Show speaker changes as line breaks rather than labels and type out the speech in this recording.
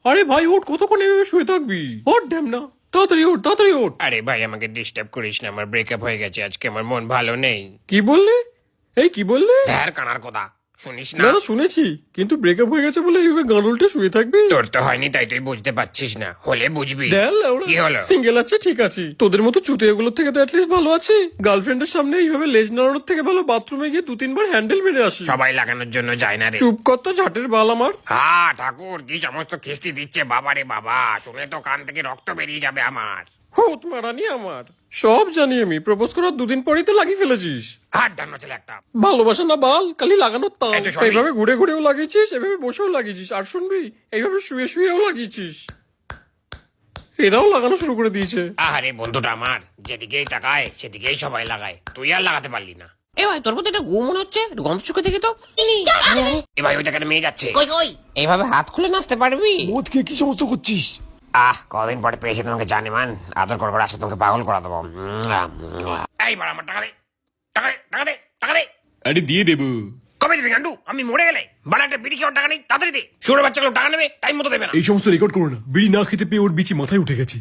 আরে ভাই ওঠ, কতক্ষণ এভাবে শুয়ে থাকবি? ওঠ ড্যাম না, তাড়াতাড়ি ওঠ, তাড়াতাড়ি ওঠ।
আরে ভাই আমাকে ডিস্টার্ব করিস না, আমার ব্রেকআপ হয়ে গেছে আজকে, আমার মন ভালো নেই।
কি বললি? এই কি বললি?
ধ্যার কানার কথা শুনিস
না
না?
না, শুনেছি, কিন্তু ব্রেকআপ হয়ে গেছে বলে এইভাবে গান উল্টে শুয়ে থাকবি?
তোর তো হয়নি তাই তুই বুঝতে পারছিস না, হলে বুঝবি। কি হলো?
সিঙ্গেল আছে ঠিক আছে, তোদের মতো চুতিয়াগুলোর থেকে তো অ্যাটলিস্ট ভালো আছি। গার্লফ্রেন্ডের সামনে এইভাবে লেজ নাড়ানোর থেকে ভালো বাথরুমে গিয়ে 2-3 বার হ্যান্ডেল মেরে আসি।
সবাই লাগানোর জন্য যায় না রে।
চুপ কর তো ঝাটের বাল আমার।
হ্যাঁ ঠাকুর কি সমস্ত খিস্তি দিচ্ছে বাবা রে বাবা, শুনে তো কান থেকে রক্ত বেরিয়ে যাবে আমার।
হোত মারানি আমার, সব জানি আমি। প্রপোজ করার 2 দিন পরেই তো লাগিয়ে ফেলেছিস।
হাট ডান্ন ছেলে একটা।
ভালোবাসা না বাল, খালি লাগানোর তাল।
এই তো সবই।
এইভাবে ঘুরে ঘুরেও লাগিয়েছিস, এভাবে বসেও লাগিয়েছিস, আর শুনবি এইভাবে শুয়ে শুয়েও লাগিয়েছিস। এরাও লাগানো শুরু করে দিয়েছে।
আরে বন্ধুটা আমার যেদিকেই তাকায় সেদিকেই সবাই লাগায়, তুই আর লাগাতে পারলি না।
এ ভাই তোর মধ্যে একটা ঘুম মনে হচ্ছে, একটু গন্ধ চোখে দেখি তো।
এ ভাই ওই জায়গাটা মেয়ে যাচ্ছে।
কই কই এইভাবে হাত খুলে নাচতে পারবি?
মদ খেয়ে কি সমস্ত করছিস?
কদিন পরে পেয়েছি তোমাকে, জানি মান আদর করে আজকে তোমাকে পাগল করা দেবো। এই বার আমার টাকা দে, টাকা দে, টাকা দে, টাকা দে।
আরে দিয়ে দেবো।
কবে দিবি গান্ডু? আমি মরে গেলে বাড়া একটা বিড়ি খাওয়ার টাকা নেই, তাড়াতাড়ি দে। শুয়োরের বাচ্চাগুলো টাকা নেবে, টাইম মতো দেবে না।
এই সমস্ত রেকর্ড করো না, বিড়ি না খেতে পেয়ে ওর বিচি মাথায় উঠে গেছে।